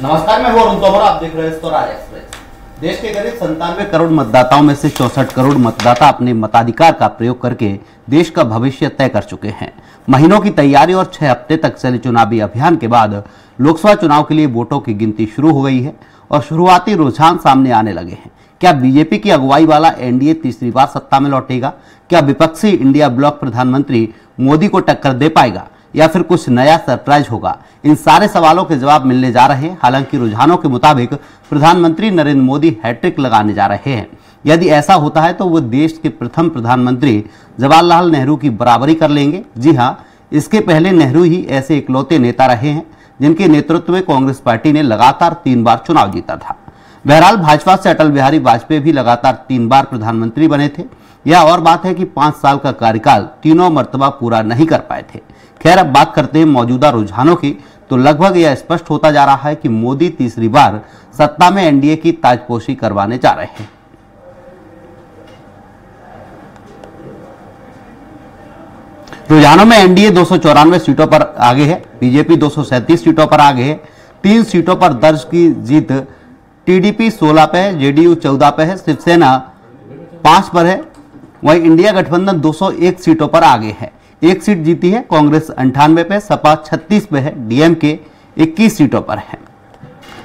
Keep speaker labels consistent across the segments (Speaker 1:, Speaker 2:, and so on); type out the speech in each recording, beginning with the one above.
Speaker 1: नमस्कार, मैं हूं अरुण तोमर। आप देख रहे हैं स्वराज एक्सप्रेस। देश के करीब 97 करोड़ मतदाताओं में से 64 करोड़ मतदाता अपने मताधिकार का प्रयोग करके देश का भविष्य तय कर चुके हैं। महीनों की तैयारी और 6 हफ्ते तक चले चुनावी अभियान के बाद लोकसभा चुनाव के लिए वोटों की गिनती शुरू हो गई है और शुरुआती रुझान सामने आने लगे हैं। क्या बीजेपी की अगुवाई वाला एनडीए तीसरी बार सत्ता में लौटेगा? क्या विपक्षी इंडिया ब्लॉक प्रधानमंत्री मोदी को टक्कर दे पाएगा या फिर कुछ नया सरप्राइज होगा? इन सारे सवालों के जवाब मिलने जा रहे हैं। हालांकि रुझानों के मुताबिक प्रधानमंत्री नरेंद्र मोदी हैट्रिक लगाने जा रहे हैं। यदि ऐसा होता है तो वो देश के प्रथम प्रधानमंत्री जवाहरलाल नेहरू की बराबरी कर लेंगे। जी हां, इसके पहले नेहरू ही ऐसे इकलौते नेता रहे हैं जिनके नेतृत्व में कांग्रेस पार्टी ने लगातार 3 बार चुनाव जीता था। बहरहाल भाजपा से अटल बिहारी वाजपेयी भी लगातार 3 बार प्रधानमंत्री बने थे। यह और बात है कि 5 साल का कार्यकाल तीनों मर्तबा पूरा नहीं कर पाए थे। खैर, अब बात करते हैं मौजूदा रुझानों की, तो लगभग यह स्पष्ट होता जा रहा है कि मोदी तीसरी बार सत्ता में एनडीए की ताजपोशी करवाने जा रहे हैं। रुझानों में एनडीए 294 सीटों पर आगे है, बीजेपी 237 सीटों पर आगे है। 3 सीटों पर दर्ज की जीत टीडीपी 16 पे है, जेडीयू 14 पे है, शिवसेना 5 पर है। वहीं इंडिया गठबंधन 201 सीटों पर आगे है, 1 सीट जीती है। कांग्रेस 98 पे, सपा 36 पे है, डीएमके 21 सीटों पर है।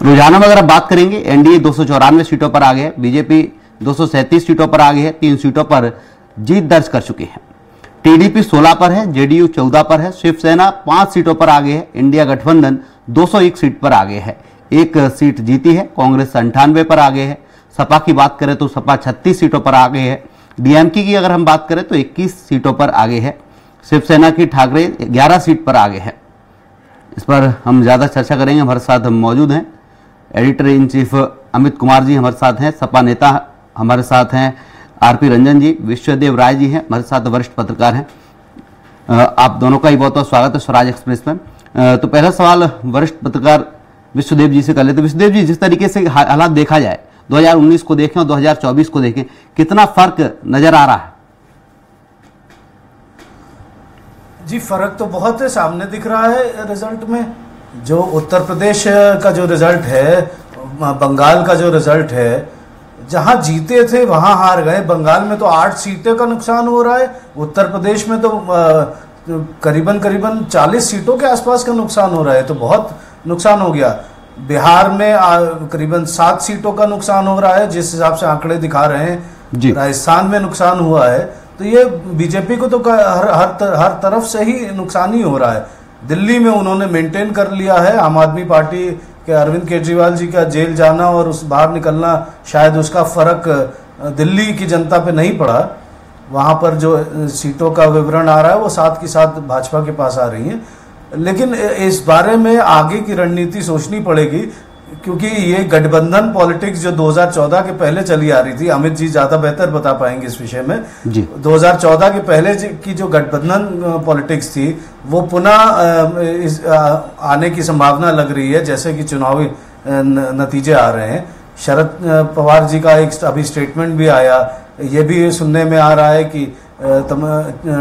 Speaker 1: रुझानों में अगर बात करेंगे, एनडीए 294 सीटों पर आगे है, बीजेपी 237 सीटों पर आगे है, 3 सीटों पर जीत दर्ज कर चुकी है। टीडीपी 16 पर है, जेडीयू 14 पर है, शिवसेना 5 सीटों पर आगे है, इंडिया गठबंधन 201 सीट पर आगे है, 1 सीट जीती है। कांग्रेस 98 पर आगे है। सपा की बात करें तो सपा 36 सीटों पर आगे है। डीएमके की अगर हम बात करें तो 21 सीटों पर आगे है। शिवसेना की ठाकरे 11 सीट पर आगे है। इस पर हम ज़्यादा चर्चा करेंगे। हमारे साथ मौजूद हैं editor in chief Amit Kumar ji, हमारे साथ हैं सपा नेता, हमारे साथ हैं आरपी रंजन जी, विश्वदेव राय जी हैं हमारे साथ, वरिष्ठ पत्रकार हैं। आप दोनों का ही बहुत बहुत स्वागत है स्वराज एक्सप्रेस में। तो पहला सवाल वरिष्ठ पत्रकार विश्वदेव जी से कर लेते। विश्वदेव जी, जिस तरीके से हालात देखा जाए, 2019 को देखें और 2024 को देखें, कितना फर्क नजर आ रहा है?
Speaker 2: जी, फर्क तो बहुत है, सामने दिख रहा है रिजल्ट में। जो उत्तर प्रदेश का जो रिजल्ट है, बंगाल का जो रिजल्ट है, जहां जीते थे वहां हार गए। बंगाल में तो 8 सीटें का नुकसान हो रहा है, उत्तर प्रदेश में तो करीबन 40 सीटों के आसपास का नुकसान हो रहा है, तो बहुत नुकसान हो गया। बिहार में करीबन 7 सीटों का नुकसान हो रहा है, जिस हिसाब से आंकड़े दिखा रहे हैं। राजस्थान में नुकसान हुआ है, तो ये बीजेपी को तो हर तरफ से ही नुकसान ही हो रहा है। दिल्ली में उन्होंने मेंटेन कर लिया है। आम आदमी पार्टी के अरविंद केजरीवाल जी का जेल जाना और उस बाहर निकलना, शायद उसका फर्क दिल्ली की जनता पे नहीं पड़ा। वहां पर जो सीटों का विवरण आ रहा है वो साथ के साथ भाजपा के पास आ रही है। लेकिन इस बारे में आगे की रणनीति सोचनी पड़ेगी, क्योंकि ये गठबंधन पॉलिटिक्स जो 2014 के पहले चली आ रही थी, अमित जी ज्यादा बेहतर बता पाएंगे इस विषय में जी। 2014 के पहले की जो गठबंधन पॉलिटिक्स थी, वो पुनः आने की संभावना लग रही है, जैसे कि चुनावी नतीजे आ रहे हैं। शरद पवार जी का एक अभी स्टेटमेंट भी आया, ये भी सुनने में आ रहा है कि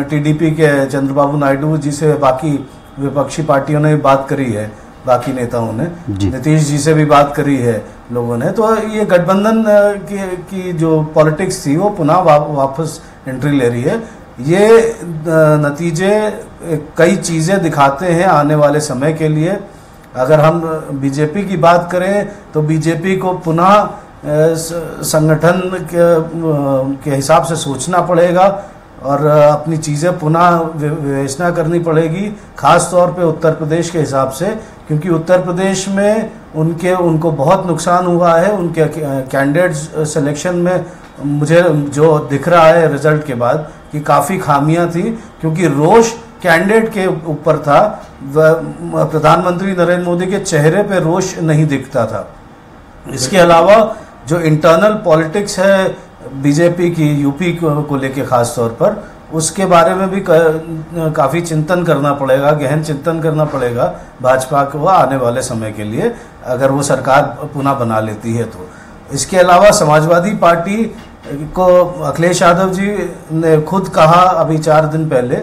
Speaker 2: टीडीपी के चंद्रबाबू नायडू जी से बाकी विपक्षी पार्टियों ने बात करी है, बाकी नेताओं ने, नीतीश जी से भी बात करी है लोगों ने। तो ये गठबंधन की जो पॉलिटिक्स थी वो पुनः वापस एंट्री ले रही है। ये नतीजे कई चीजें दिखाते हैं आने वाले समय के लिए। अगर हम बीजेपी की बात करें तो बीजेपी को पुनः संगठन के हिसाब से सोचना पड़ेगा और अपनी चीज़ें पुनः विवेचना करनी पड़ेगी, खास तौर पे उत्तर प्रदेश के हिसाब से, क्योंकि उत्तर प्रदेश में उनको बहुत नुकसान हुआ है। उनके कैंडिडेट सिलेक्शन में मुझे जो दिख रहा है रिजल्ट के बाद कि काफ़ी खामियां थी, क्योंकि रोष कैंडिडेट के ऊपर था। प्रधानमंत्री नरेंद्र मोदी के चेहरे पे रोष नहीं दिखता था। इसके अलावा जो इंटरनल पॉलिटिक्स है बीजेपी की यूपी को लेके खास तौर पर, उसके बारे में भी काफ़ी चिंतन करना पड़ेगा, गहन चिंतन करना पड़ेगा भाजपा को आने वाले समय के लिए, अगर वो सरकार पुनः बना लेती है तो। इसके अलावा समाजवादी पार्टी को अखिलेश यादव जी ने खुद कहा अभी 4 दिन पहले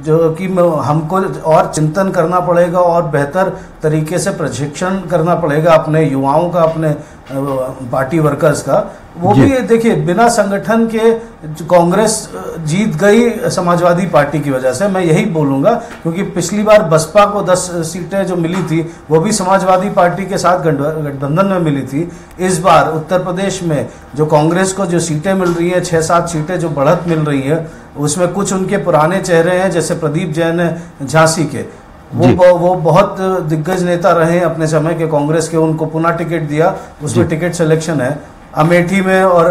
Speaker 2: जो कि हमको और चिंतन करना पड़ेगा और बेहतर तरीके से प्रशिक्षण करना पड़ेगा अपने युवाओं का, अपने पार्टी वर्कर्स का। वो भी देखिए, बिना संगठन के कांग्रेस जीत गई समाजवादी पार्टी की वजह से, मैं यही बोलूंगा, क्योंकि पिछली बार बसपा को 10 सीटें जो मिली थी वो भी समाजवादी पार्टी के साथ गठबंधन में मिली थी। इस बार उत्तर प्रदेश में जो कांग्रेस को जो सीटें मिल रही हैं, 6-7 सीटें जो बढ़त मिल रही है, उसमें कुछ उनके पुराने चेहरे हैं, जैसे प्रदीप जैन झांसी के, वो बहुत दिग्गज नेता रहे अपने समय के कांग्रेस के, उनको पुनः टिकट दिया, उसमें टिकट सिलेक्शन है। अमेठी में और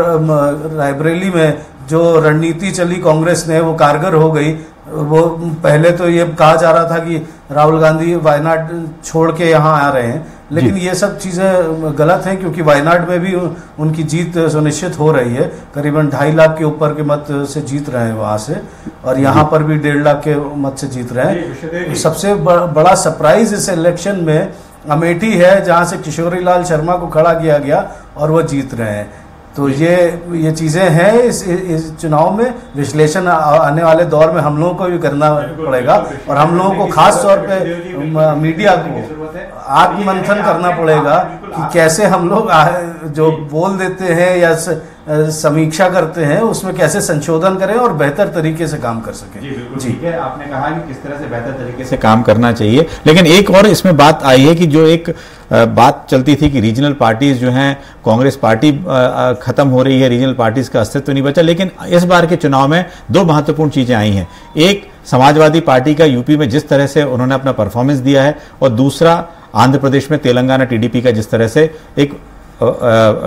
Speaker 2: रायबरेली में जो रणनीति चली कांग्रेस ने वो कारगर हो गई। वो पहले तो ये कहा जा रहा था कि राहुल गांधी वायनाड छोड़ के यहाँ आ रहे हैं, लेकिन ये सब चीज़ें गलत हैं, क्योंकि वायनाड में भी उनकी जीत सुनिश्चित हो रही है। करीबन 2.5 लाख के ऊपर के मत से जीत रहे हैं वहाँ से, और यहाँ पर भी 1.5 लाख के मत से जीत रहे हैं। सबसे बड़ा सरप्राइज इस इलेक्शन में अमेठी है, जहाँ से किशोरी लाल शर्मा को खड़ा किया गया और वो जीत रहे हैं। तो ये चीज़ें हैं इस चुनाव में। विश्लेषण आने वाले दौर में हम लोगों को भी करना पड़ेगा, और हम लोगों को खास तौर पे मीडिया को आत्ममंथन करना पड़ेगा कि कैसे हम लोग जो बोल देते हैं या समीक्षा करते हैं उसमें कैसे संशोधन करें और बेहतर तरीके से काम कर सकें।
Speaker 3: जी, ठीक है, आपने कहा कि किस तरह से बेहतर तरीके से काम करना चाहिए, लेकिन एक और इसमें बात आई है कि जो एक बात चलती थी कि रीजनल पार्टीज जो हैं, कांग्रेस पार्टी खत्म हो रही है, रीजनल पार्टीज का अस्तित्व नहीं बचा, लेकिन इस बार के चुनाव में 2 महत्वपूर्ण चीजें आई हैं। एक, समाजवादी पार्टी का यूपी में जिस तरह से उन्होंने अपना परफॉर्मेंस दिया है, और दूसरा आंध्र प्रदेश में तेलंगाना टीडीपी का जिस तरह से एक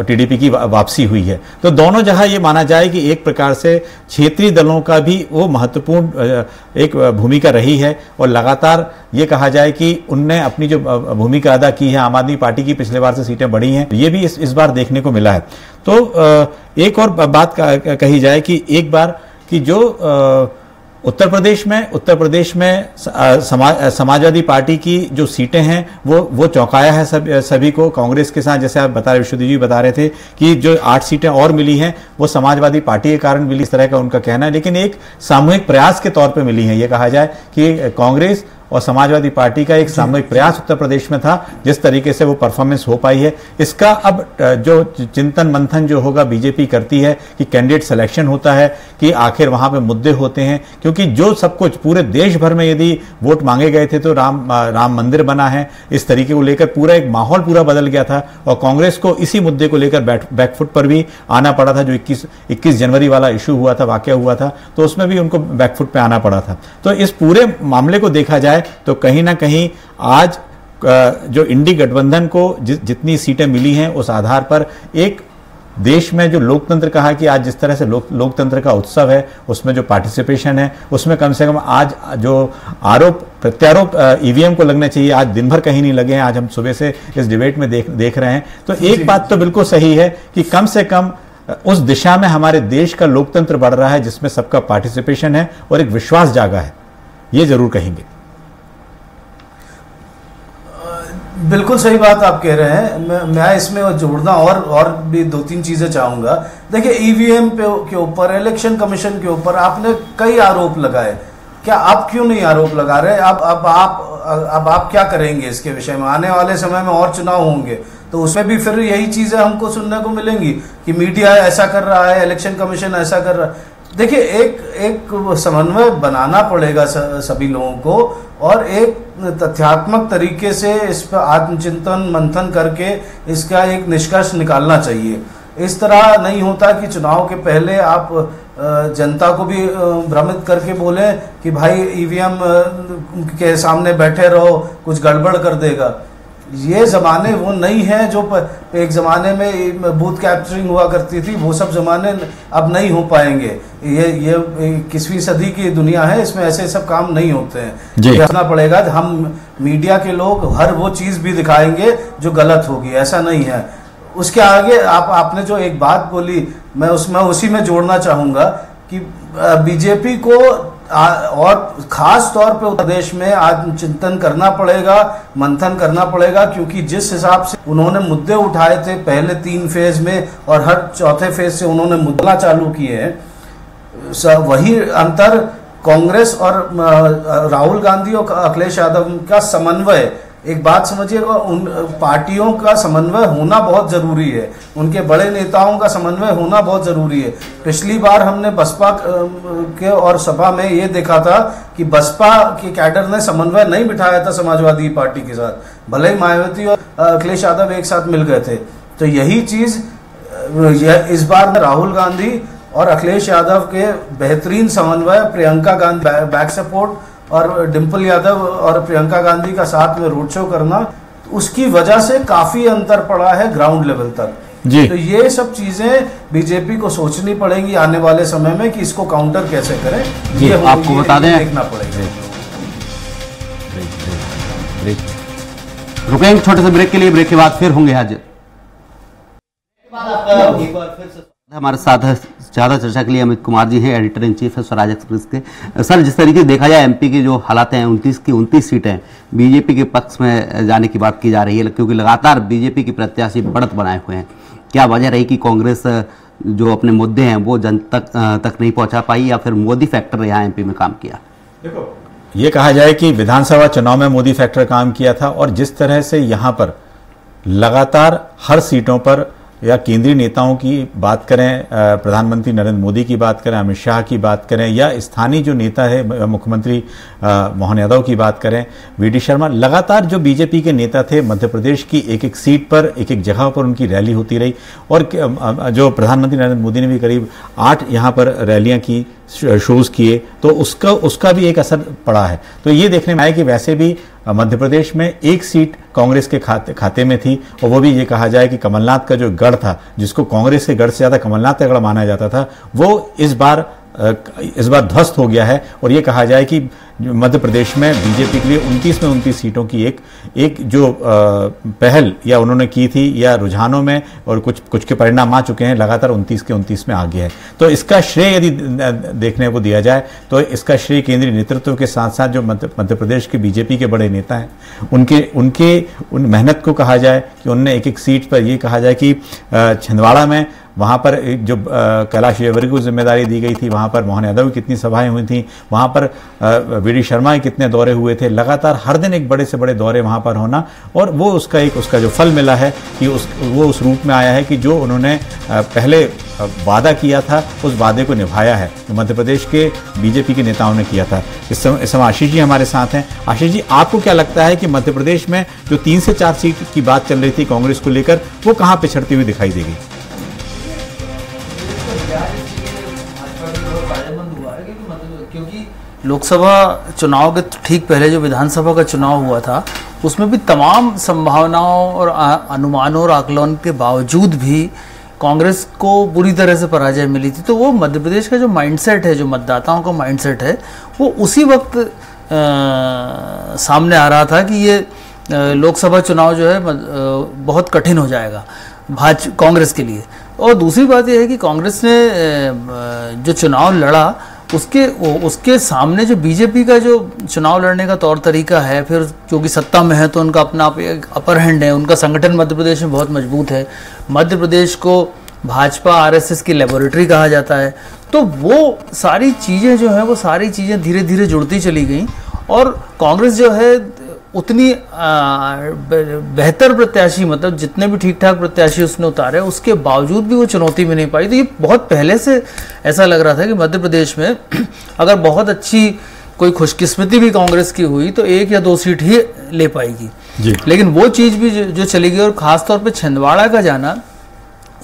Speaker 3: टीडीपी की वापसी हुई है। तो दोनों जहां ये माना जाए कि एक प्रकार से क्षेत्रीय दलों का भी वो महत्वपूर्ण एक भूमिका रही है, और लगातार ये कहा जाए कि उनने अपनी जो भूमिका अदा की है, आम आदमी पार्टी की पिछले बार से सीटें बढ़ी हैं, ये भी इस बार देखने को मिला है। तो एक और बात कही जाए कि एक बार कि जो उत्तर प्रदेश में समाजवादी पार्टी की जो सीटें हैं वो चौंकाया है सभी को। कांग्रेस के साथ, जैसे आप बता रहे, विशुद्ध जी बता रहे थे कि जो 8 सीटें और मिली हैं वो समाजवादी पार्टी के कारण मिली, इस तरह का उनका कहना है, लेकिन एक सामूहिक प्रयास के तौर पे मिली है। ये कहा जाए कि कांग्रेस और समाजवादी पार्टी का एक सामूहिक प्रयास उत्तर प्रदेश में था, जिस तरीके से वो परफॉर्मेंस हो पाई है। इसका अब जो चिंतन मंथन जो होगा बीजेपी करती है कि कैंडिडेट सिलेक्शन होता है, कि आखिर वहां पे मुद्दे होते हैं, क्योंकि जो सब कुछ पूरे देश भर में यदि वोट मांगे गए थे तो राम मंदिर बना है, इस तरीके को लेकर पूरा एक माहौल पूरा बदल गया था, और कांग्रेस को इसी मुद्दे को लेकर बैकफुट पर भी आना पड़ा था। जो 21 जनवरी वाला इशू हुआ था, वाकया हुआ था, तो उसमें भी उनको बैकफुट पे आना पड़ा था। तो इस पूरे मामले को देखा जाए तो कहीं ना कहीं आज जो इंडी गठबंधन को जितनी सीटें मिली हैं, उस आधार पर एक देश में जो लोकतंत्र कहा कि आज जिस तरह से लोकतंत्र का उत्सव है, उसमें जो पार्टिसिपेशन है, उसमें कम से कम आज जो आरोप प्रत्यारोप ईवीएम को लगने चाहिए, आज दिन भर कहीं नहीं लगे हैं। आज हम सुबह से इस डिबेट में देख रहे हैं। तो एक बात तो बिल्कुल सही है कि कम से कम उस दिशा में हमारे देश का लोकतंत्र बढ़ रहा है, जिसमें सबका पार्टिसिपेशन है और एक विश्वास जागा है, ये जरूर कहेंगे।
Speaker 2: बिल्कुल सही बात आप कह रहे हैं। मैं इसमें जोड़ना और भी 2-3 चीजें चाहूंगा। देखिए, ईवीएम के ऊपर, इलेक्शन कमीशन के ऊपर आपने कई आरोप लगाए, क्या आप क्यों नहीं आरोप लगा रहे? अब आप क्या करेंगे इसके विषय में? आने वाले समय में और चुनाव होंगे तो उसमें भी फिर यही चीजें हमको सुनने को मिलेंगी कि मीडिया ऐसा कर रहा है, इलेक्शन कमीशन ऐसा कर रहा है। देखिए, एक समन्वय बनाना पड़ेगा सभी लोगों को, और एक तथ्यात्मक तरीके से इस पर आत्मचिंतन मंथन करके इसका एक निष्कर्ष निकालना चाहिए। इस तरह नहीं होता कि चुनाव के पहले आप जनता को भी भ्रमित करके बोले कि भाई ईवीएम के सामने बैठे रहो, कुछ गड़बड़ कर देगा। ये जमाने वो नहीं है जो एक जमाने में बूथ कैप्चरिंग हुआ करती थी, वो सब जमाने अब नहीं हो पाएंगे। ये 21वीं सदी की दुनिया है, इसमें ऐसे सब काम नहीं होते हैं। करना पड़ेगा, हम मीडिया के लोग हर वो चीज भी दिखाएंगे जो गलत होगी, ऐसा नहीं है। उसके आगे आपने जो एक बात बोली, मैं उसी में जोड़ना चाहूंगा कि बीजेपी को और खास तौर पे उत्तर प्रदेश में आत्मचिंतन करना पड़ेगा, मंथन करना पड़ेगा, क्योंकि जिस हिसाब से उन्होंने मुद्दे उठाए थे पहले 3 फेज में और हर चौथे फेज से उन्होंने मुद्दा चालू किए हैं, वही अंतर कांग्रेस और राहुल गांधी और अखिलेश यादव का समन्वय, एक बात समझिएगा, उन पार्टियों का समन्वय होना बहुत जरूरी है, उनके बड़े नेताओं का समन्वय होना बहुत जरूरी है। पिछली बार हमने बसपा के और सपा में ये देखा था कि बसपा के कैडर ने समन्वय नहीं बिठाया था समाजवादी पार्टी के साथ, भले ही मायावती और अखिलेश यादव एक साथ मिल गए थे। तो यही चीज इस बार राहुल गांधी और अखिलेश यादव के बेहतरीन समन्वय, प्रियंका गांधी बैक सपोर्ट और डिंपल यादव और प्रियंका गांधी का साथ में रोड शो करना, उसकी वजह से काफी अंतर पड़ा है ग्राउंड लेवल तक
Speaker 3: जी।
Speaker 2: तो ये सब चीजें बीजेपी को सोचनी पड़ेगी आने वाले समय में कि इसको काउंटर कैसे करें। ये
Speaker 1: आपको बता दें,
Speaker 2: देखना पड़ेगा।
Speaker 1: रुकेंगे छोटे से ब्रेक के लिए, ब्रेक के बाद फिर होंगे हाजिर। हमारे साथ ज्यादा चर्चा के लिए अमित कुमार जी हैं, एडिटर इन चीफ है स्वराज एक्सप्रेस के। सर, जिस तरीके से देखा जाए एमपी की जो हालात हैं, 29 की 29 सीटें बीजेपी के पक्ष में जाने की बात की जा रही है, क्योंकि लगातार बीजेपी की प्रत्याशी बढ़त बनाए हुए हैं। क्या वजह रही कि कांग्रेस जो अपने मुद्दे हैं वो जन तक नहीं पहुंचा पाई, या फिर मोदी फैक्टर यहाँ एमपी में काम किया?
Speaker 3: देखो, ये कहा जाए कि विधानसभा चुनाव में मोदी फैक्टर काम किया था, और जिस तरह से यहाँ पर लगातार हर सीटों पर या केंद्रीय नेताओं की बात करें, प्रधानमंत्री नरेंद्र मोदी की बात करें, अमित शाह की बात करें, या स्थानीय जो नेता है मुख्यमंत्री मोहन यादव की बात करें, वीडी शर्मा, लगातार जो बीजेपी के नेता थे मध्य प्रदेश की एक एक सीट पर, एक एक जगह पर उनकी रैली होती रही। और जो प्रधानमंत्री नरेंद्र मोदी ने भी करीब 8 यहाँ पर रैलियां की, शोज किए, तो उसका भी एक असर पड़ा है। तो ये देखने में आया कि वैसे भी मध्य प्रदेश में एक सीट कांग्रेस के खाते में थी, और वो भी ये कहा जाए कि कमलनाथ का जो गढ़ था, जिसको कांग्रेस के गढ़ से ज्यादा कमलनाथ का गढ़ माना जाता था, वो इस बार ध्वस्त हो गया है। और ये कहा जाए कि मध्य प्रदेश में बीजेपी के लिए 29 में 29 सीटों की एक जो पहल या उन्होंने की थी, या रुझानों में, और कुछ के परिणाम आ चुके हैं, लगातार 29 के 29 में आगे है। तो इसका श्रेय यदि देखने को दिया जाए तो इसका श्रेय केंद्रीय नेतृत्व के साथ साथ जो मध्य प्रदेश के बीजेपी के बड़े नेता हैं उन मेहनत को कहा जाए कि उनने एक एक सीट पर, ये कहा जाए कि छिंदवाड़ा में वहाँ पर जो कैलाश विजयवर्गीय को जिम्मेदारी दी गई थी, वहाँ पर मोहन यादव की कितनी सभाएं हुई थी, वहाँ पर वीडी शर्मा के कितने दौरे हुए थे, लगातार हर दिन एक बड़े से बड़े दौरे वहाँ पर होना, और वो उसका जो फल मिला है कि वो उस रूप में आया है कि जो उन्होंने पहले वादा किया था उस वादे को निभाया है, तो मध्य प्रदेश के बीजेपी के नेताओं ने किया था। इस समय आशीष जी हमारे साथ हैं। आशीष जी, आपको क्या लगता है कि मध्य प्रदेश में जो 3 से 4 सीट की बात चल रही थी कांग्रेस को लेकर, वो कहाँ पिछड़ती हुई दिखाई देगी?
Speaker 4: क्योंकि लोकसभा चुनाव के ठीक पहले जो विधानसभा का चुनाव हुआ था, उसमें भी तमाम संभावनाओं और अनुमानों और आकलन के बावजूद भी कांग्रेस को बुरी तरह से पराजय मिली थी। तो वो मध्य प्रदेश का जो माइंडसेट है, जो मतदाताओं का माइंडसेट है, वो उसी वक्त सामने आ रहा था कि ये लोकसभा चुनाव जो है बहुत कठिन हो जाएगा कांग्रेस के लिए। और दूसरी बात यह है कि कांग्रेस ने जो चुनाव लड़ा, उसके सामने जो बीजेपी का जो चुनाव लड़ने का तौर तरीका है, फिर क्योंकि सत्ता में है तो उनका अपना अपर हैंड है, उनका संगठन मध्य प्रदेश में बहुत मजबूत है, मध्य प्रदेश को भाजपा आरएसएस की लेबोरेटरी कहा जाता है। तो वो सारी चीज़ें जो हैं, वो सारी चीज़ें धीरे धीरे जुड़ती चली गई, और कांग्रेस जो है उतनी बेहतर प्रत्याशी, मतलब जितने भी ठीक ठाक प्रत्याशी उसने उतारे, उसके बावजूद भी वो चुनौती में नहीं पाई। तो ये बहुत पहले से ऐसा लग रहा था कि मध्य प्रदेश में अगर बहुत अच्छी कोई खुशकिस्मती भी कांग्रेस की हुई तो 1 या 2 सीट ही ले पाएगी, लेकिन वो चीज़ भी जो चली गई। और ख़ासतौर पर छिंदवाड़ा का जाना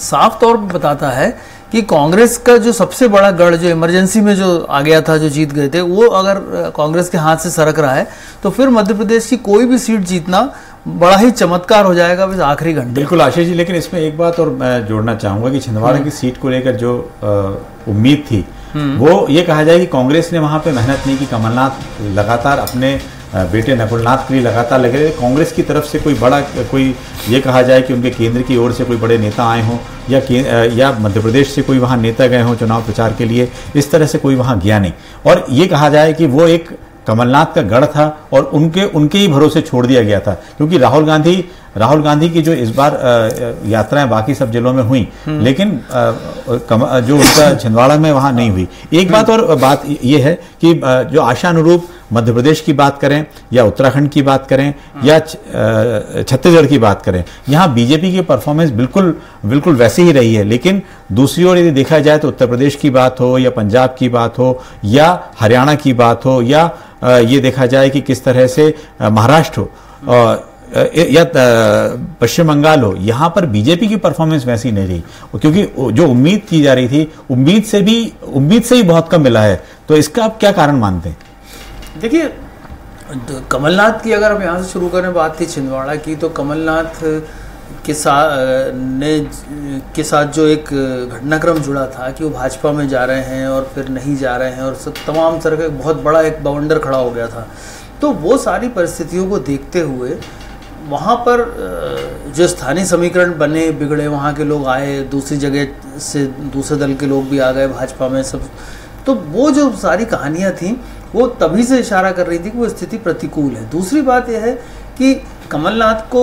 Speaker 4: साफ तौर पर बताता है कि कांग्रेस का जो सबसे बड़ा गढ़, जो इमरजेंसी में जो आ गया था, जो जीत गए थे, वो अगर कांग्रेस के हाथ से सरक रहा है तो फिर मध्य प्रदेश की कोई भी सीट जीतना बड़ा ही चमत्कार हो जाएगा बस आखिरी घंटे।
Speaker 3: बिल्कुल आशीष जी, लेकिन इसमें एक बात और मैं जोड़ना चाहूंगा कि छिंदवाड़ा की सीट को लेकर जो उम्मीद थी, वो ये कहा जाए कि कांग्रेस ने वहां पे मेहनत नहीं की। कमलनाथ लगातार अपने बेटे नकुलनाथ के लिए लगातार लगे रहे। कांग्रेस की तरफ से कोई ये कहा जाए कि उनके केंद्र की ओर से कोई बड़े नेता आए हों, या मध्य प्रदेश से कोई वहाँ नेता गए हों चुनाव प्रचार के लिए, इस तरह से कोई वहाँ गया नहीं। और ये कहा जाए कि वो एक कमलनाथ का गढ़ था और उनके ही भरोसे छोड़ दिया गया था, क्योंकि राहुल गांधी की जो इस बार यात्राएं बाकी सब जिलों में हुई, लेकिन जो उनका छिंदवाड़ा में वहां नहीं हुई। एक बात यह है कि जो आशानुरूप मध्य प्रदेश की बात करें या उत्तराखंड की बात करें या छत्तीसगढ़ की बात करें, यहाँ बीजेपी की परफॉर्मेंस बिल्कुल वैसी ही रही है। लेकिन दूसरी ओर यदि देखा जाए तो उत्तर प्रदेश की बात हो या पंजाब की बात हो या हरियाणा की बात हो या ये देखा जाए कि किस तरह से महाराष्ट्र हो या पश्चिम बंगाल हो, यहां पर बीजेपी की परफॉर्मेंस वैसी नहीं रही, क्योंकि जो उम्मीद की जा रही थी उम्मीद से ही बहुत कम मिला है। तो इसका आप क्या कारण मानते हैं?
Speaker 4: देखिए, कमलनाथ की अगर हम यहाँ से शुरू करें, बात थी छिंदवाड़ा की, तो कमलनाथ के साथ जो एक घटनाक्रम जुड़ा था कि वो भाजपा में जा रहे हैं और फिर नहीं जा रहे हैं और सब तमाम तरह का बहुत बड़ा एक बवंडर खड़ा हो गया था। तो वो सारी परिस्थितियों को देखते हुए वहाँ पर जो स्थानीय समीकरण बने बिगड़े, वहाँ के लोग आए, दूसरी जगह से दूसरे दल के लोग भी आ गए भाजपा में सब, तो वो जो सारी कहानियाँ थी वो तभी से इशारा कर रही थी कि वो स्थिति प्रतिकूल है। दूसरी बात यह है कि कमलनाथ को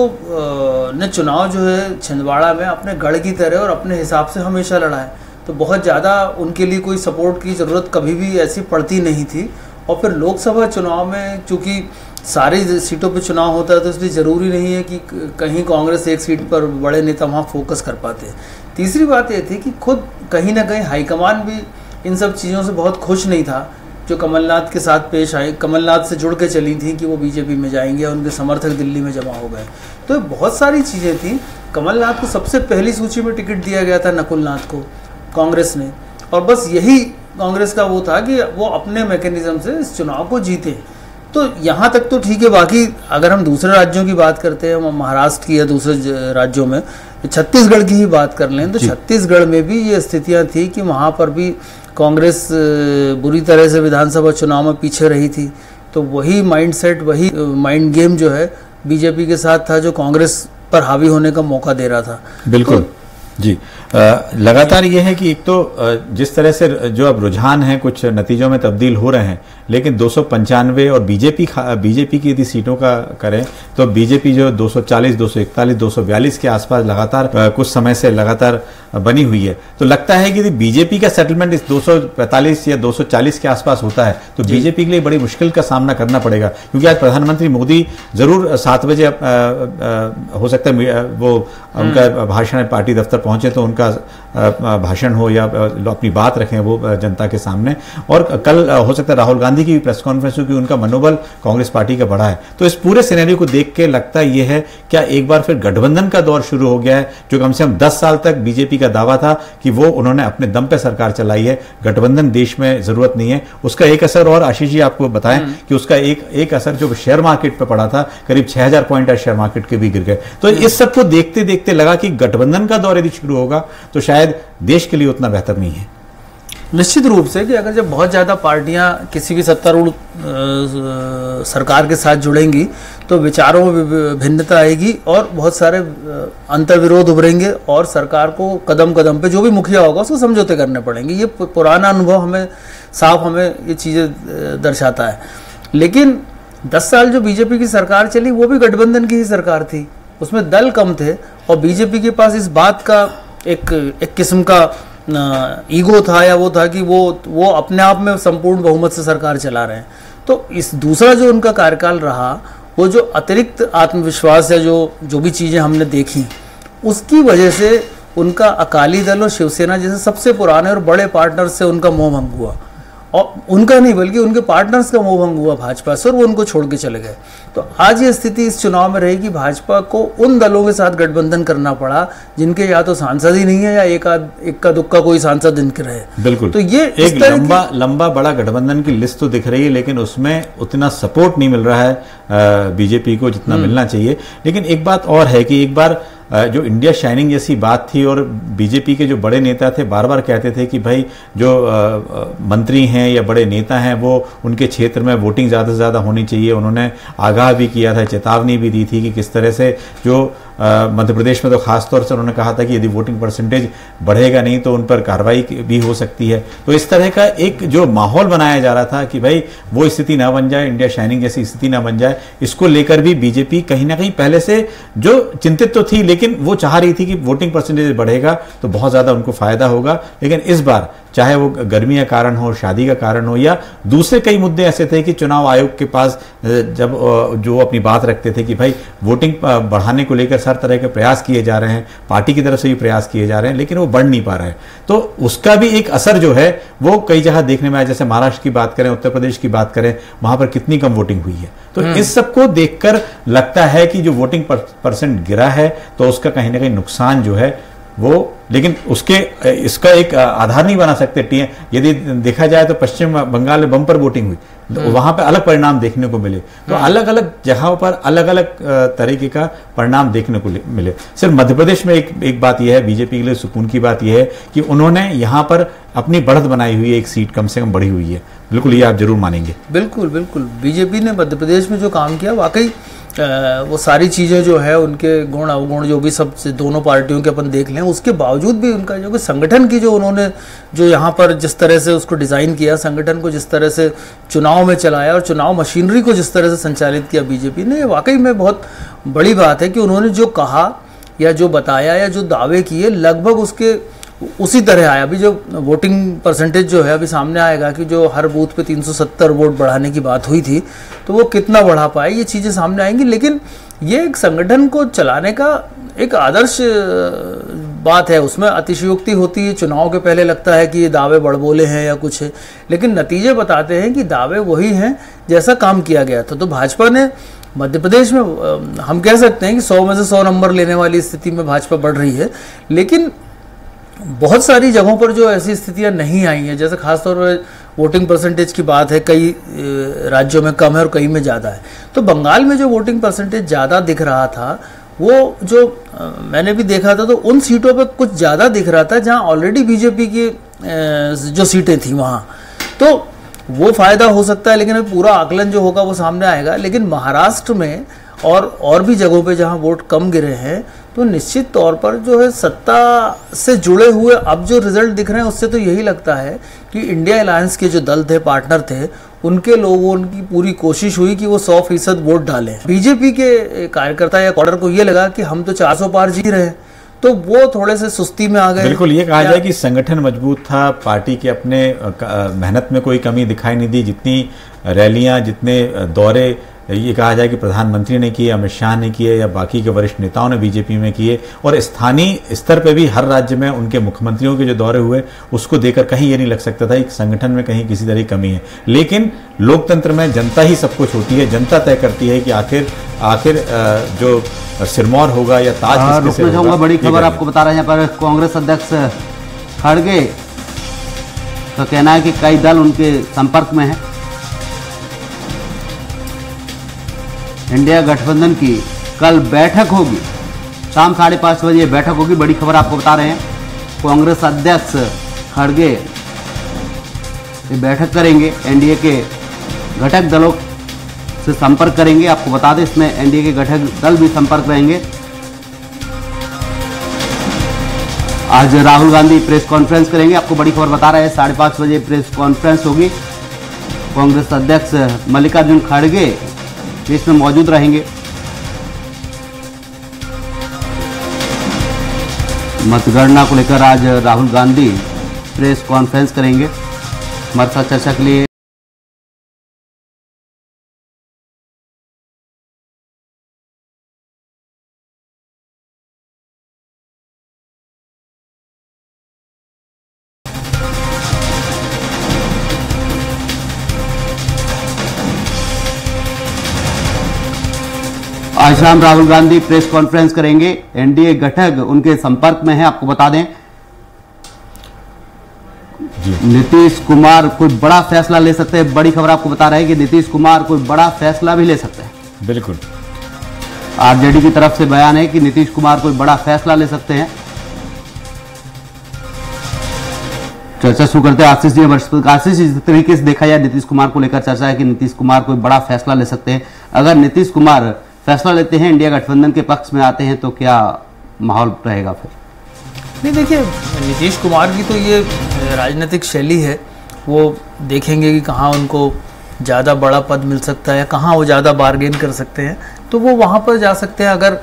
Speaker 4: ने चुनाव जो है छिंदवाड़ा में अपने गढ़ की तरह और अपने हिसाब से हमेशा लड़ा है, तो बहुत ज़्यादा उनके लिए कोई सपोर्ट की ज़रूरत कभी भी ऐसी पड़ती नहीं थी। और फिर लोकसभा चुनाव में चूँकि सारी सीटों पे चुनाव होता है तो इसलिए ज़रूरी नहीं है कि कहीं कांग्रेस एक सीट पर बड़े नेता वहाँ फोकस कर पाते हैं। तीसरी बात ये थी कि खुद कहीं ना कहीं हाईकमान भी इन सब चीज़ों से बहुत खुश नहीं था जो कमलनाथ के साथ पेश आए, कमलनाथ से जुड़ के चली थी कि वो बीजेपी में जाएंगे, उनके समर्थक दिल्ली में जमा हो गए। तो बहुत सारी चीज़ें थी। कमलनाथ को सबसे पहली सूची में टिकट दिया गया था नकुलनाथ को कांग्रेस ने, और बस यही कांग्रेस का वो था कि वो अपने मैकेनिज्म से इस चुनाव को जीते। तो यहाँ तक तो ठीक है। बाकी अगर हम दूसरे राज्यों की बात करते हैं, महाराष्ट्र की या दूसरे राज्यों में, छत्तीसगढ़ की ही बात कर लें, तो छत्तीसगढ़ में भी ये स्थितियाँ थी कि वहाँ पर भी कांग्रेस बुरी तरह से विधानसभा चुनाव में पीछे रही थी। तो वही माइंडसेट, वही माइंड गेम जो है बीजेपी के साथ था, जो कांग्रेस पर हावी होने का मौका दे रहा था।
Speaker 3: बिल्कुल तो, जी। लगातार ये है कि एक तो जिस तरह से जो अब रुझान है कुछ नतीजों में तब्दील हो रहे हैं, लेकिन 295 और बीजेपी की यदि सीटों का करें तो बीजेपी जो 240, 241, 242 के आसपास लगातार कुछ समय से लगातार बनी हुई है। तो लगता है कि यदि बीजेपी का सेटलमेंट इस 245 या 240 के आसपास होता है तो बीजेपी के लिए बड़ी मुश्किल का सामना करना पड़ेगा, क्योंकि आज प्रधानमंत्री मोदी जरूर 7 बजे हो सकता है वो उनका भाषण पार्टी दफ्तर पहुंचे तो उनका भाषण हो या अपनी बात रखें वो जनता के सामने, और कल हो सकता है राहुल गांधी की प्रेस कॉन्फ्रेंस हो कि उनका मनोबल कांग्रेस पार्टी का बढ़ा है। तो इस पूरे सिनेरियो को देख के लगता ये है क्या एक बार फिर गठबंधन का दौर शुरू हो गया है, जो कम से कम 10 साल तक बीजेपी का दावा था कि वो उन्होंने अपने दम पे सरकार चलाई है, गठबंधन देश में जरूरत नहीं है। उसका एक असर और आशीष जी आपको बताएं कि उसका एक असर जो शेयर मार्केट पे पड़ा था, करीब 6000 पॉइंट शेयर मार्केट के भी गिर गए। तो इस सबको देखते देखते लगा कि गठबंधन का दौर यदि शुरू होगा तो शायद देश के लिए उतना बेहतर नहीं है।
Speaker 4: निश्चित रूप से कि अगर जब बहुत ज़्यादा पार्टियां किसी भी सत्तारूढ़ सरकार के साथ जुड़ेंगी तो विचारों में भिन्नता आएगी और बहुत सारे अंतर्विरोध उभरेंगे और सरकार को कदम कदम पे जो भी मुखिया होगा उसको समझौते करने पड़ेंगे। ये पुराना अनुभव हमें ये चीज़ें दर्शाता है। लेकिन 10 साल जो बीजेपी की सरकार चली वो भी गठबंधन की ही सरकार थी, उसमें दल कम थे और बीजेपी के पास इस बात का एक किस्म का ईगो था या वो था कि वो अपने आप में संपूर्ण बहुमत से सरकार चला रहे हैं। तो इस दूसरा जो उनका कार्यकाल रहा, वो जो अतिरिक्त आत्मविश्वास है जो भी चीज़ें हमने देखी, उसकी वजह से उनका अकाली दल और शिवसेना जैसे सबसे पुराने और बड़े पार्टनर से उनका मोह भंग हुआ, और उनका नहीं बल्कि उनके पार्टनर्स का मोह भंग हुआ भाजपा से और वो उनको छोड़ के चले गए। तो आज ये स्थिति इस चुनाव में रही कि भाजपा को उन दलों के साथ गठबंधन करना पड़ा जिनके या तो सांसद ही नहीं है या एक दुक्का कोई सांसद इनके रहे।
Speaker 3: बिल्कुल।
Speaker 4: तो ये
Speaker 3: एक लंबा बड़ा गठबंधन की लिस्ट तो दिख रही है, लेकिन उसमें उतना सपोर्ट नहीं मिल रहा है बीजेपी को जितना मिलना चाहिए। लेकिन एक बात और है कि एक बार जो इंडिया शाइनिंग जैसी बात थी और बीजेपी के जो बड़े नेता थे बार बार कहते थे कि भाई जो मंत्री हैं या बड़े नेता हैं वो उनके क्षेत्र में वोटिंग ज़्यादा से ज़्यादा होनी चाहिए। उन्होंने आगाह भी किया था, चेतावनी भी दी थी कि किस तरह से जो मध्य प्रदेश में तो खासतौर से उन्होंने कहा था कि यदि वोटिंग परसेंटेज बढ़ेगा नहीं तो उन पर कार्रवाई भी हो सकती है। तो इस तरह का एक जो माहौल बनाया जा रहा था कि भाई वो स्थिति ना बन जाए, इंडिया शाइनिंग जैसी स्थिति ना बन जाए, इसको लेकर भी बीजेपी कहीं ना कहीं पहले से जो चिंतित तो थी, लेकिन वो चाह रही थी कि वोटिंग परसेंटेज बढ़ेगा तो बहुत ज्यादा उनको फायदा होगा। लेकिन इस बार चाहे वो गर्मी का कारण हो, शादी का कारण हो, या दूसरे कई मुद्दे ऐसे थे कि चुनाव आयोग के पास जब जो अपनी बात रखते थे कि भाई वोटिंग बढ़ाने को लेकर हर तरह के प्रयास किए जा रहे हैं, पार्टी की तरफ से भी प्रयास किए जा रहे हैं, लेकिन वो बढ़ नहीं पा रहे हैं। तो उसका भी एक असर जो है वो कई जगह देखने में आया। जैसे महाराष्ट्र की बात करें, उत्तर प्रदेश की बात करें, वहां पर कितनी कम वोटिंग हुई है। तो इस सबको देखकर लगता है कि जो वोटिंग परसेंट गिरा है तो उसका कहीं ना कहीं नुकसान जो है वो, लेकिन उसके इसका एक आधार नहीं बना सकते। यदि देखा जाए तो पश्चिम बंगाल में बम्पर वोटिंग हुई, तो वहां पे अलग परिणाम देखने को मिले। तो अलग अलग जगहों पर अलग अलग तरीके का परिणाम देखने को मिले। सिर्फ मध्य प्रदेश में एक बात यह है, बीजेपी के लिए सुकून की बात यह है कि उन्होंने यहां पर अपनी बढ़त बनाई हुई है, एक सीट कम से कम बढ़ी हुई है। बिल्कुल, ये आप जरूर मानेंगे।
Speaker 4: बिल्कुल बिल्कुल, बीजेपी ने मध्य प्रदेश में जो काम किया, वाकई वो सारी चीज़ें जो है उनके गुण अवगुण जो भी सब से दोनों पार्टियों के अपन देख लें, उसके बावजूद भी उनका जो कि संगठन की जो उन्होंने जो यहाँ पर जिस तरह से उसको डिज़ाइन किया, संगठन को जिस तरह से चुनाव में चलाया और चुनाव मशीनरी को जिस तरह से संचालित किया बीजेपी ने, वाकई में बहुत बड़ी बात है कि उन्होंने जो कहा या जो बताया या जो दावे किए लगभग उसके उसी तरह आया। अभी जो वोटिंग परसेंटेज जो है अभी सामने आएगा कि जो हर बूथ पे 370 वोट बढ़ाने की बात हुई थी, तो वो कितना बढ़ा पाए, ये चीज़ें सामने आएंगी। लेकिन ये एक संगठन को चलाने का एक आदर्श बात है, उसमें अतिशयोक्ति होती है। चुनाव के पहले लगता है कि ये दावे बड़बोले हैं या कुछ है, लेकिन नतीजे बताते हैं कि दावे वही हैं जैसा काम किया गया था। तो भाजपा ने मध्य प्रदेश में हम कह सकते हैं कि 100 में से 100 नंबर लेने वाली स्थिति में भाजपा बढ़ रही है, लेकिन बहुत सारी जगहों पर जो ऐसी स्थितियां नहीं आई हैं, जैसे खासतौर पर वोटिंग परसेंटेज की बात है, कई राज्यों में कम है और कई में ज़्यादा है। तो बंगाल में जो वोटिंग परसेंटेज ज़्यादा दिख रहा था, वो जो मैंने भी देखा था, तो उन सीटों पे कुछ ज़्यादा दिख रहा था जहां ऑलरेडी बीजेपी की जो सीटें थी वहां, तो वो फ़ायदा हो सकता है। लेकिन पूरा आकलन जो होगा वो सामने आएगा। लेकिन महाराष्ट्र में और भी जगहों पे जहां वोट कम गिरे हैं, तो निश्चित तौर पर जो है सत्ता से जुड़े हुए अब जो रिजल्ट दिख रहे हैं उससे तो यही लगता है कि इंडिया अलायंस के जो दल थे, पार्टनर थे, उनके लोगों की पूरी कोशिश हुई कि वो 100% वोट डालें। बीजेपी के कार्यकर्ता या कॉर्डर को ये लगा कि हम तो 400 पार जीत रहे हैं, तो वो थोड़े से सुस्ती में आ गए।
Speaker 3: बिल्कुल, ये कहा जाए कि संगठन मजबूत था, पार्टी के अपने मेहनत में कोई कमी दिखाई नहीं दी। जितनी रैलियां, जितने दौरे ये कहा जाए कि प्रधानमंत्री ने किए, अमित शाह ने किए, या बाकी के वरिष्ठ नेताओं ने बीजेपी में किए, और स्थानीय स्तर पे भी हर राज्य में उनके मुख्यमंत्रियों के जो दौरे हुए, उसको देखकर कहीं ये नहीं लग सकता था कि संगठन में कहीं किसी तरह की कमी है। लेकिन लोकतंत्र में जनता ही सब कुछ होती है, जनता तय करती है कि आखिर जो सिरमौर होगा या ताज किसके से होगा।
Speaker 1: बड़ी खबर आपको बता रहे हैं, यहाँ पर कांग्रेस अध्यक्ष खड़गे का कहना है कि कई दल उनके संपर्क में है। इंडिया गठबंधन की कल बैठक होगी, शाम 5:30 बजे बैठक होगी। बड़ी खबर आपको बता रहे हैं, कांग्रेस अध्यक्ष खड़गे ये बैठक करेंगे, एनडीए के घटक दलों से संपर्क करेंगे। आपको बता दें, इसमें एनडीए के घटक दल भी संपर्क रहेंगे। आज राहुल गांधी प्रेस कॉन्फ्रेंस करेंगे, आपको बड़ी खबर बता रहे हैं, 5:30 बजे प्रेस कॉन्फ्रेंस होगी। कांग्रेस अध्यक्ष मल्लिकार्जुन खड़गे इसमें मौजूद रहेंगे। मतगणना को लेकर आज राहुल गांधी प्रेस कॉन्फ्रेंस करेंगे। हमारे साथ चर्चा के लिए आज शाम राहुल गांधी प्रेस कॉन्फ्रेंस करेंगे। एनडीए घटक उनके संपर्क में है। आपको बता दें, नीतीश कुमार कोई बड़ा फैसला ले सकते हैं। बड़ी खबर आपको बता रहे हैं कि नीतीश कुमार कोई बड़ा फैसला भी ले सकते हैं।
Speaker 3: बिल्कुल,
Speaker 1: आरजेडी की तरफ से बयान है कि नीतीश कुमार कोई बड़ा फैसला ले सकते हैं। चर्चा शुरू करते हैं आशीष जी। आशीष, जिस तरीके से देखा जाए नीतीश कुमार को लेकर चर्चा है कि नीतीश कुमार कोई बड़ा फैसला ले सकते हैं। अगर नीतीश कुमार फैसला लेते हैं, इंडिया गठबंधन के पक्ष में आते हैं, तो क्या माहौल रहेगा फिर?
Speaker 4: नहीं, देखिए, नीतीश कुमार की तो ये राजनीतिक शैली है, वो देखेंगे कि कहाँ उनको ज़्यादा बड़ा पद मिल सकता है, कहाँ वो ज़्यादा बार्गेन कर सकते हैं, तो वो वहाँ पर जा सकते हैं। अगर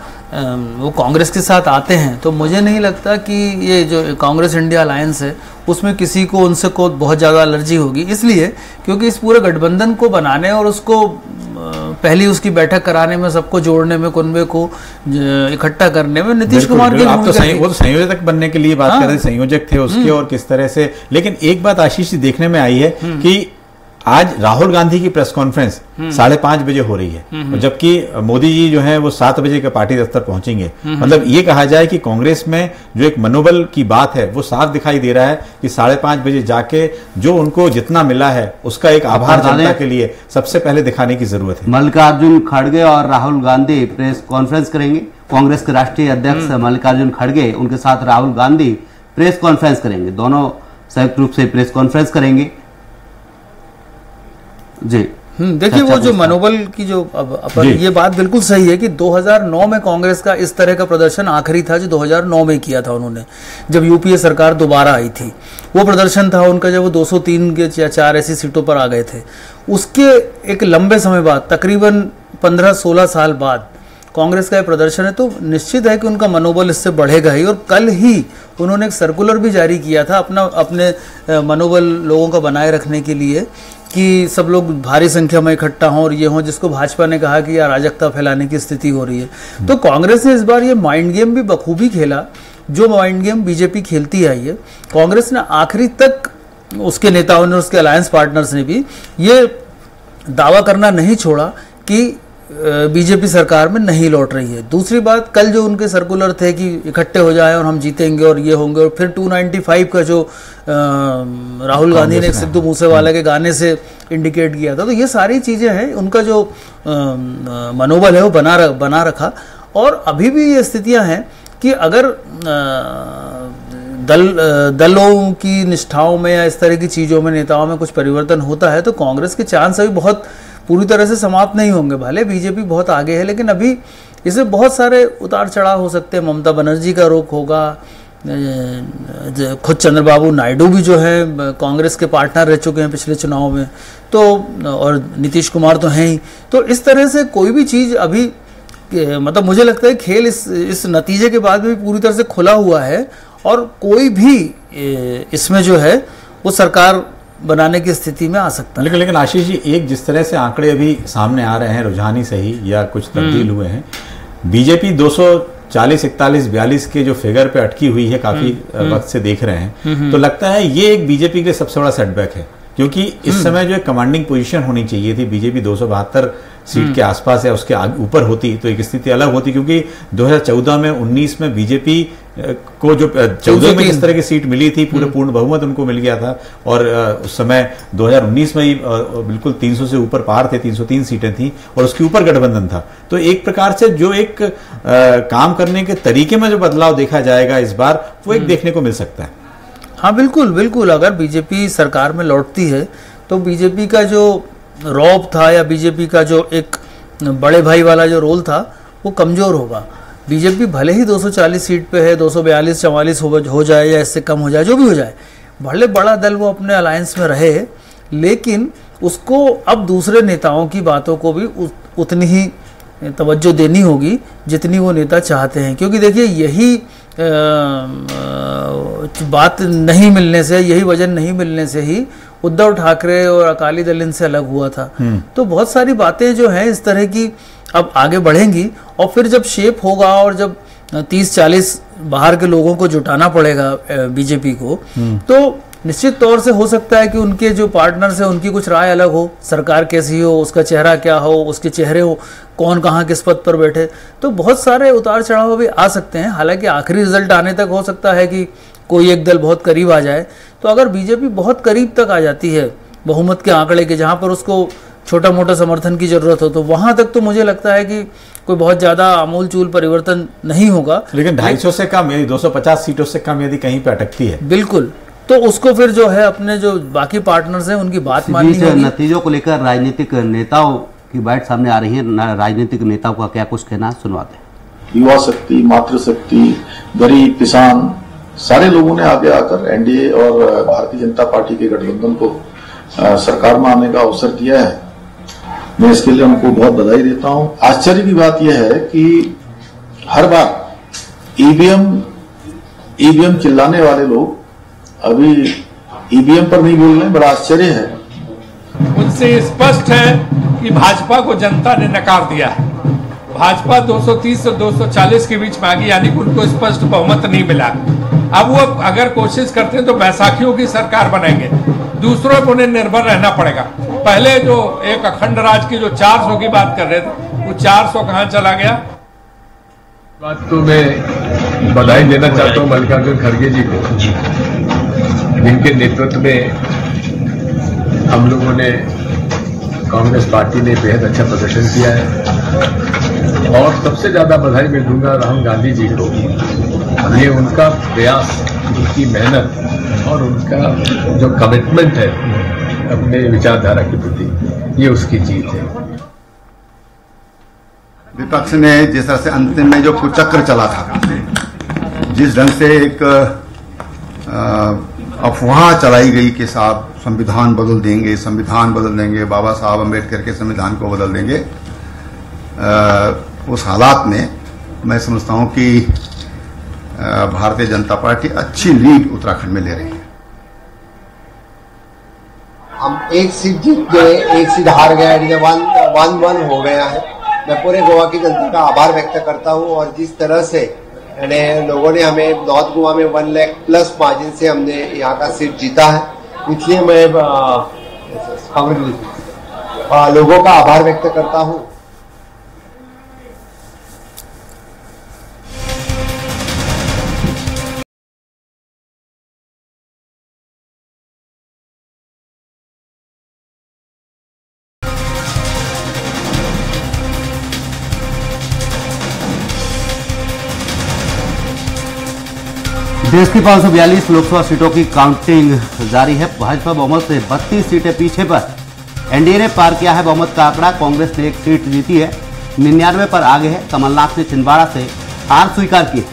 Speaker 4: वो कांग्रेस के साथ आते हैं तो मुझे नहीं लगता कि ये जो कांग्रेस इंडिया अलायंस है उसमें किसी को उनसे को बहुत ज़्यादा एलर्जी होगी, इसलिए क्योंकि इस पूरे गठबंधन को बनाने और उसको पहली उसकी बैठक कराने में, सबको जोड़ने में, कुनबे को इकट्ठा करने में नीतीश कुमार की
Speaker 3: आप तो वो तो संयोजक बनने के लिए बात कर रहे थे, संयोजक थे उसके, और किस तरह से। लेकिन एक बात आशीष जी देखने में आई है कि आज राहुल गांधी की प्रेस कॉन्फ्रेंस 5:30 बजे हो रही है, जबकि मोदी जी जो है वो 7 बजे के पार्टी दफ्तर पहुंचेंगे। मतलब ये कहा जाए कि कांग्रेस में जो एक मनोबल की बात है वो साफ दिखाई दे रहा है कि 5:30 बजे जाके जो उनको जितना मिला है उसका एक आभार जनता के लिए सबसे पहले दिखाने की जरूरत है।
Speaker 1: मल्लिकार्जुन खड़गे और राहुल गांधी प्रेस कॉन्फ्रेंस करेंगे। कांग्रेस के राष्ट्रीय अध्यक्ष मल्लिकार्जुन खड़गे, उनके साथ राहुल गांधी प्रेस कॉन्फ्रेंस करेंगे, दोनों संयुक्त रूप से प्रेस कॉन्फ्रेंस करेंगे जी।
Speaker 4: देखिए, वो जो मनोबल की जो अपन ये बात बिल्कुल सही है कि 2009 में कांग्रेस का इस तरह का प्रदर्शन आखिरी था जो 2009 में किया था उन्होंने, जब यूपीए सरकार दोबारा आई थी। वो प्रदर्शन था उनका जब वो 203 के या 4 ऐसी सीटों पर आ गए थे। उसके एक लंबे समय बाद, तकरीबन 15-16 साल बाद कांग्रेस का ये प्रदर्शन है, तो निश्चित है कि उनका मनोबल इससे बढ़ेगा ही। और कल ही उन्होंने एक सर्कुलर भी जारी किया था अपने मनोबल लोगों का बनाए रखने के लिए कि सब लोग भारी संख्या में इकट्ठा हों और ये हों, जिसको भाजपा ने कहा कि अराजकता फैलाने की स्थिति हो रही है। तो कांग्रेस ने इस बार ये माइंड गेम भी बखूबी खेला, जो माइंड गेम बीजेपी खेलती आई है। कांग्रेस ने आखिरी तक, उसके नेताओं ने, उसके अलायंस पार्टनर्स ने भी ये दावा करना नहीं छोड़ा कि बीजेपी सरकार में नहीं लौट रही है। दूसरी बात, कल जो उनके सर्कुलर थे कि इकट्ठे हो जाए और हम जीतेंगे और ये होंगे, और फिर 295 का जो राहुल गांधी ने सिद्धू मूसेवाला के गाने से इंडिकेट किया था, तो ये सारी चीजें हैं, उनका जो मनोबल है वो बना रखा। और अभी भी ये स्थितियां हैं कि अगर दलों की निष्ठाओं में या इस तरह की चीजों में, नेताओं में कुछ परिवर्तन होता है तो कांग्रेस के चांस अभी बहुत पूरी तरह से समाप्त नहीं होंगे। भले बीजेपी बहुत आगे है, लेकिन अभी इसे बहुत सारे उतार चढ़ाव हो सकते हैं। ममता बनर्जी का रुख होगा, खुद चंद्रबाबू नायडू भी जो है कांग्रेस के पार्टनर रह चुके हैं पिछले चुनाव में, तो और नीतीश कुमार तो हैं ही। तो इस तरह से कोई भी चीज़ अभी, मतलब मुझे लगता है खेल इस नतीजे के बाद भी पूरी तरह से खुला हुआ है, और कोई भी इसमें जो है वो सरकार बनाने की स्थिति में आ सकता है।
Speaker 3: लेकिन आशीष जी, एक जिस तरह से आंकड़े अभी सामने आ रहे हैं, रुझान ही सही या कुछ तब्दील हुए हैं, बीजेपी 240, 41, 42 के जो फिगर पे अटकी हुई है काफी वक्त से देख रहे हैं, तो लगता है ये एक बीजेपी के लिए सबसे बड़ा सेटबैक है, क्योंकि इस समय जो कमांडिंग पोजीशन होनी चाहिए थी, बीजेपी 272 सीट के आसपास या उसके ऊपर होती तो एक स्थिति अलग होती, क्योंकि 2014 में 19 में बीजेपी को जो 14 में इस तरह की सीट मिली थी, पूर्ण बहुमत उनको मिल गया था, और उस समय 2019 में ही बिल्कुल 300 से ऊपर पार थे, 303 सीटें थी, और उसके ऊपर गठबंधन था। तो एक प्रकार से जो एक काम करने के तरीके में जो बदलाव देखा जाएगा इस बार, वो एक देखने को मिल सकता है।
Speaker 4: हाँ, बिल्कुल बिल्कुल। अगर बीजेपी सरकार में लौटती है तो बीजेपी का जो रौब था या बीजेपी का जो एक बड़े भाई वाला जो रोल था वो कमजोर होगा। बीजेपी भले ही 240 सीट पे है, 242, 44 हो जाए या इससे कम हो जाए, जो भी हो जाए, भले बड़ा दल वो अपने अलायंस में रहे, लेकिन उसको अब दूसरे नेताओं की बातों को भी उतनी ही तवज्जो देनी होगी जितनी वो नेता चाहते हैं। क्योंकि देखिए, यही बात नहीं मिलने से, यही वजन नहीं मिलने से ही उद्धव ठाकरे और अकाली दल इनसे अलग हुआ था। तो बहुत सारी बातें जो हैं इस तरह की अब आगे बढ़ेंगी, और फिर जब शेप होगा और जब 30-40 बाहर के लोगों को जुटाना पड़ेगा बीजेपी को, तो निश्चित तौर से हो सकता है कि उनके जो पार्टनर्स हैं उनकी कुछ राय अलग हो, सरकार कैसी हो, उसका चेहरा क्या हो, उसके चेहरे हो, कौन कहाँ किस पद पर बैठे, तो बहुत सारे उतार चढ़ाव भी आ सकते हैं। हालांकि आखिरी रिजल्ट आने तक हो सकता है कि कोई एक दल बहुत करीब आ जाए। तो अगर बीजेपी बहुत करीब तक आ जाती है बहुमत के आंकड़े के, जहां पर उसको छोटा मोटा समर्थन की जरूरत हो, तो वहां तक तो मुझे लगता है कि कोई बहुत ज्यादा आमूल चूल परिवर्तन नहीं होगा।
Speaker 3: लेकिन 250 से कम, यदि 250 सीटों से कम यदि कहीं पे अटकती है,
Speaker 4: बिल्कुल, तो उसको फिर जो है अपने जो बाकी पार्टनर्स हैं उनकी बात माननी होगी।
Speaker 1: नतीजों को लेकर राजनीतिक नेताओं की बाइट सामने आ रही है, राजनीतिक नेताओं का क्या कुछ कहना, सुनवाते हैं।
Speaker 5: युवा शक्ति, मातृशक्ति, गरीब, किसान, सारे लोगों ने आगे आकर एनडीए और भारतीय जनता पार्टी के गठबंधन को सरकार में आने का अवसर दिया है। मैं इसके लिए उनको बहुत बधाई देता हूं। आश्चर्य की बात यह है कि हर बार ईवीएम चिल्लाने वाले लोग अभी ईवीएम पर नहीं बोल रहे हैं। बड़ा आश्चर्य है।
Speaker 6: उनसे स्पष्ट है कि भाजपा को जनता ने नकार दिया है। भाजपा 230 से 240 के बीच में आ गई, यानी कि उनको स्पष्ट बहुमत नहीं मिला। अब वो अगर कोशिश करते हैं तो बैसाखियों की सरकार बनाएंगे, दूसरों पर उन्हें निर्भर रहना पड़ेगा। पहले जो एक अखंड राज की जो 400 की बात कर रहे थे, वो 400 कहां चला गया।
Speaker 7: बात तो मैं बधाई देना चाहता हूं मल्लिकार्जुन खड़गे जी को, जिनके नेतृत्व में हम लोगों ने, कांग्रेस पार्टी ने बेहद अच्छा प्रदर्शन किया है। और सबसे ज्यादा बधाई मैं दूंगा राहुल गांधी जी को। ये उनका प्रयास, उनकी मेहनत और उनका जो कमिटमेंट है अपने विचारधारा के प्रति, ये उसकी जीत है।
Speaker 8: विपक्ष ने जिस तरह से अंतिम में जो कुचक्र चला था, जिस ढंग से एक अफवाह चलाई गई कि साहब संविधान बदल देंगे, बाबा साहब अम्बेडकर के संविधान को बदल देंगे, उस हालात में मैं समझता हूं कि भारतीय जनता पार्टी अच्छी लीड उत्तराखंड में ले रही है।
Speaker 9: हम एक सीट जीत गए, एक सीट हार गए, 1-1 हो गया है। मैं पूरे गोवा की जनता का आभार व्यक्त करता हूं। और जिस तरह से लोगों ने हमें नॉर्थ गोवा में 1 लाख प्लस मार्जिन से हमने यहाँ का सीट जीता है, इसलिए मैं लोगों का आभार व्यक्त करता हूं।
Speaker 1: देश की 542 लोकसभा सीटों की काउंटिंग जारी है। भाजपा बहुमत से 32 सीटें पीछे पर, एनडीए ने पार किया है बहुमत का आंकड़ा। कांग्रेस ने 1 सीट जीती है, 99 पर आगे है। कमलनाथ ने छिंदवाड़ा से हार स्वीकार की है।